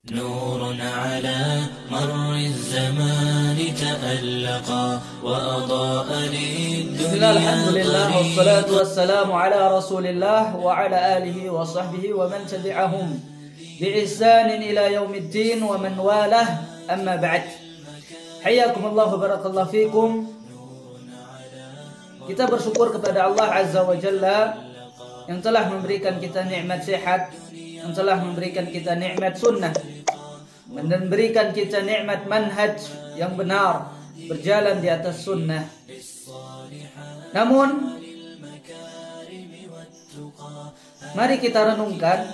نور على مر الزمان تألقا وأضاء بسم الله الحمد للدنيا لله والصلاة طريقا. والسلام على رسول الله وعلى آله وصحبه ومن تبعهم بإحسان إلى يوم الدين ومن والاه أما بعد. حياكم الله وبارك الله فيكم. Kita bersyukur kepada Allah Azza wa Jalla yang telah memberikan kita nikmat sehat, yang telah memberikan kita nikmat sunnah, dan memberikan kita nikmat manhaj yang benar, berjalan di atas sunnah. Namun, mari kita renungkan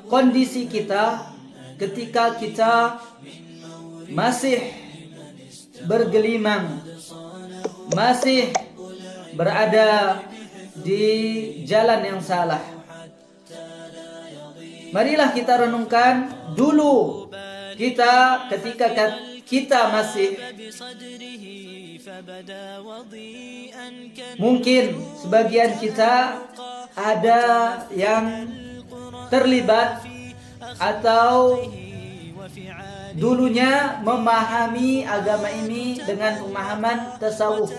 kondisi kita ketika kita masih bergelimang, masih berada di jalan yang salah. Marilah kita renungkan dulu kita ketika kita masih mungkin sebagian kita ada yang terlibat atau dulunya memahami agama ini dengan pemahaman tasawuf.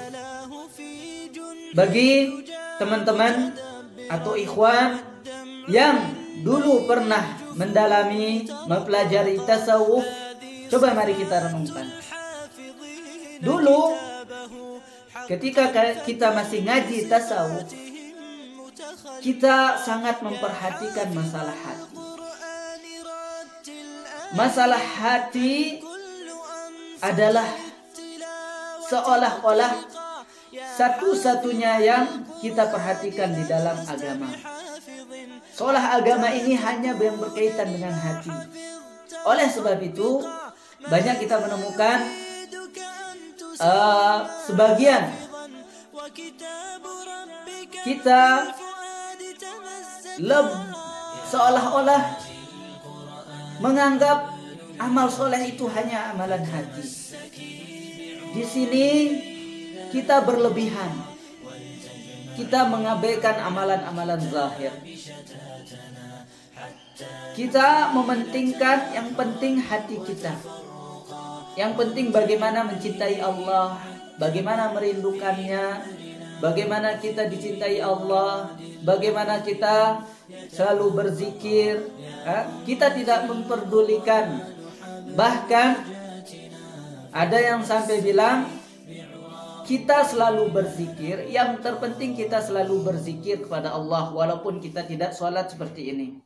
Bagi teman-teman atau ikhwan yang dulu pernah mendalami, mempelajari tasawuf, coba mari kita renungkan. Dulu ketika kita masih ngaji tasawuf, kita sangat memperhatikan masalah hati. Masalah hati adalah seolah-olah satu-satunya yang kita perhatikan di dalam agama. Seolah agama ini hanya yang berkaitan dengan hati. Oleh sebab itu, banyak kita menemukan sebagian kita seolah-olah menganggap amal soleh itu hanya amalan hati. Di sini kita berlebihan. Kita mengabaikan amalan-amalan zahir. Kita mementingkan yang penting hati kita. Yang penting bagaimana mencintai Allah, bagaimana merindukannya, bagaimana kita dicintai Allah, bagaimana kita selalu berzikir. Kita tidak memperdulikan. Bahkan ada yang sampai bilang kita selalu berzikir, yang terpenting kita selalu berzikir kepada Allah walaupun kita tidak sholat seperti ini.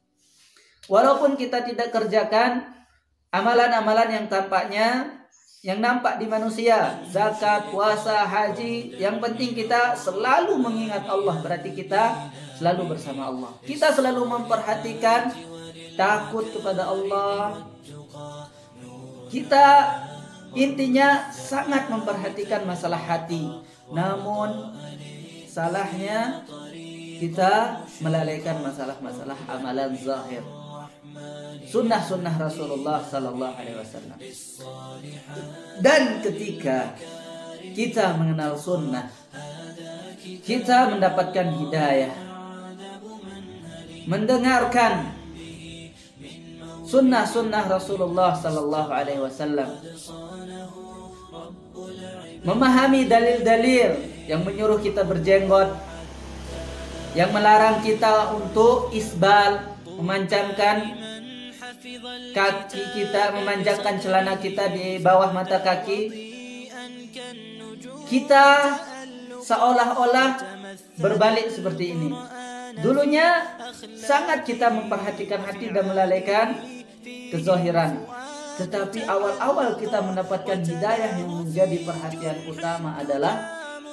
Walaupun kita tidak kerjakan amalan-amalan yang tampaknya, yang nampak di manusia, zakat, puasa, haji, yang penting kita selalu mengingat Allah, berarti kita selalu bersama Allah. Kita selalu memperhatikan takut kepada Allah. Kita intinya sangat memperhatikan masalah hati. Namun salahnya kita melalaikan masalah-masalah amalan zahir, sunnah-sunnah Rasulullah Sallallahu Alaihi Wasallam. Dan ketika kita mengenal sunnah, kita mendapatkan hidayah, mendengarkan sunnah-sunnah Rasulullah Sallallahu Alaihi Wasallam, memahami dalil-dalil yang menyuruh kita berjenggot, yang melarang kita untuk isbal, memanjangkan kaki kita, memanjangkan celana kita di bawah mata kaki. Kita seolah-olah berbalik seperti ini. Dulunya sangat kita memperhatikan hati dan melalaikan kezahiran. Tetapi awal-awal kita mendapatkan hidayah yang menjadi perhatian utama adalah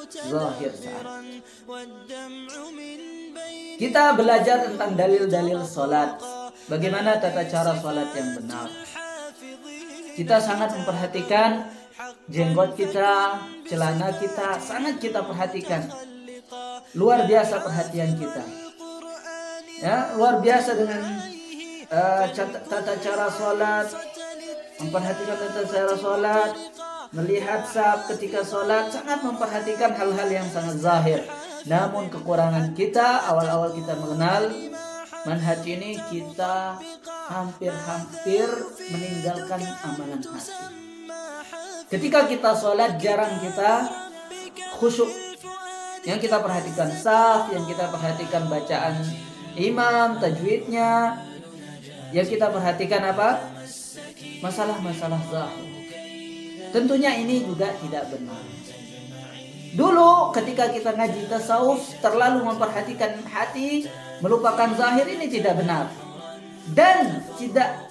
zahir saat. Kita belajar tentang dalil-dalil sholat. Bagaimana tata cara sholat yang benar. Kita sangat memperhatikan jenggot kita, celana kita, sangat kita perhatikan. Luar biasa perhatian kita. Ya, luar biasa dengan tata cara sholat, memperhatikan tata cara sholat, melihat saf ketika sholat, sangat memperhatikan hal-hal yang sangat zahir. Namun kekurangan kita awal-awal kita mengenal manhaj ini, kita hampir-hampir meninggalkan amalan hati. Ketika kita sholat jarang kita khusyuk. Yang kita perhatikan saf, yang kita perhatikan bacaan imam, tajwidnya. Yang kita perhatikan apa? Masalah-masalah zahir. Tentunya ini juga tidak benar. Dulu ketika kita ngaji tasawuf terlalu memperhatikan hati, melupakan zahir, ini tidak benar. Dan tidak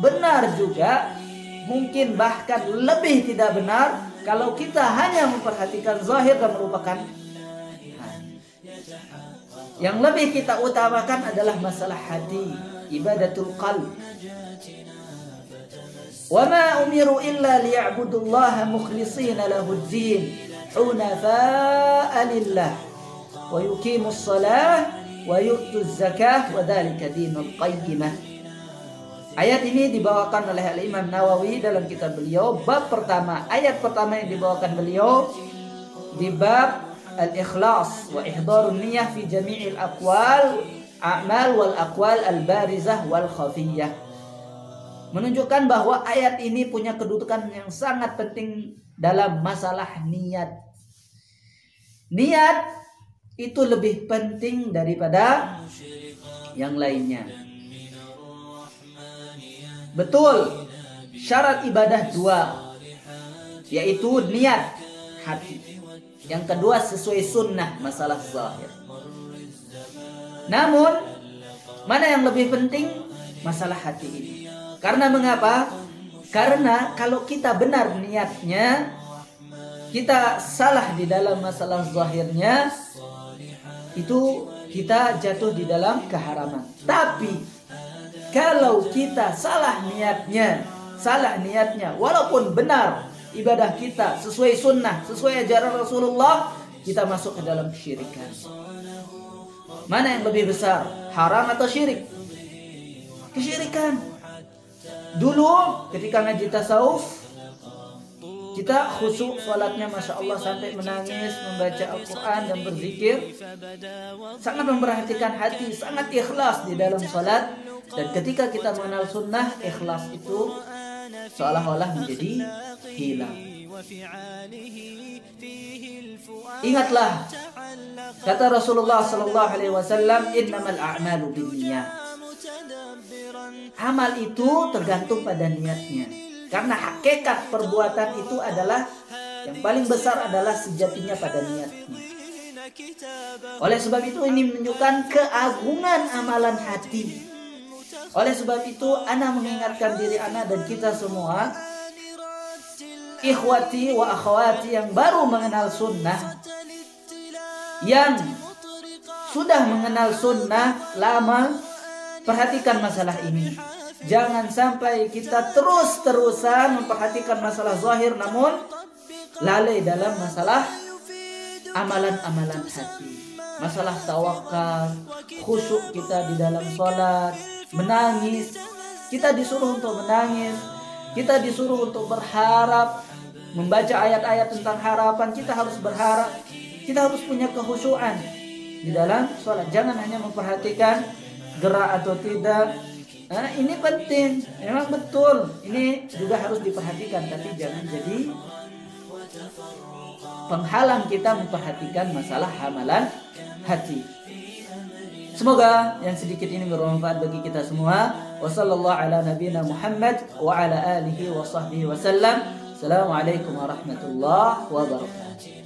benar juga, mungkin bahkan lebih tidak benar kalau kita hanya memperhatikan zahir dan melupakan hati. Yang lebih kita utamakan adalah masalah hati, ibadatul qalb. Wa ma umiru illa liya'budullaha mukhlishina lahud-din hunafa'a lillah wa yuqimus shalah wa yu'tuz zakah wa dzalika dinul qayyimah. Ayat ini dibawakan oleh Al-Imam Nawawi dalam kitab beliau bab pertama. Ayat pertama yang dibawakan beliau di bab al-ikhlas wa ihdarun niyyah fi jami'il aqwal a'mal wal aqwal al-barizah wal khafiyah. Menunjukkan bahwa ayat ini punya kedudukan yang sangat penting dalam masalah niat. Niat itu lebih penting daripada yang lainnya. Betul, syarat ibadah dua, yaitu niat hati. Yang kedua sesuai sunnah, masalah zahir. Namun mana yang lebih penting? Masalah hati ini. Karena mengapa? Karena kalau kita benar niatnya, kita salah di dalam masalah zahirnya, itu kita jatuh di dalam keharaman. Tapi kalau kita salah niatnya, walaupun benar ibadah kita sesuai sunnah, sesuai ajaran Rasulullah, kita masuk ke dalam kesyirikan. Mana yang lebih besar, haram atau syirik? Kesyirikan. Dulu ketika ngaji tasawuf, kita khusyuk sholatnya Masya Allah sampai menangis, membaca Al-Quran dan berzikir. Sangat memperhatikan hati, sangat ikhlas di dalam sholat. Dan ketika kita mengenal sunnah, ikhlas itu seolah-olah menjadi hilang. Ingatlah kata Rasulullah SAW, innamal a'malu binniyat. Amal itu tergantung pada niatnya. Karena hakikat perbuatan itu adalah yang paling besar adalah sejatinya pada niatnya. Oleh sebab itu ini menunjukkan keagungan amalan hati. Oleh sebab itu ana mengingatkan diri ana dan kita semua, ikhwati wa akhwati yang baru mengenal sunnah, yang sudah mengenal sunnah lama, perhatikan masalah ini. Jangan sampai kita terus-terusan memperhatikan masalah zahir namun lalai dalam masalah amalan-amalan hati. Masalah tawakal, khusyuk kita di dalam sholat, menangis. Kita disuruh untuk menangis, kita disuruh untuk berharap, membaca ayat-ayat tentang harapan. Kita harus berharap, kita harus punya kekhusyuan di dalam sholat. Jangan hanya memperhatikan gerak atau tidak. Nah, ini penting, memang betul. Ini juga harus diperhatikan, tapi jangan jadi penghalang kita memperhatikan masalah amalan hati. Semoga yang sedikit ini bermanfaat bagi kita semua. Wassallallahu ala nabiyina Muhammad wa ala alihi wa sahbihi wasallam. Assalamualaikum warahmatullahi wabarakatuh.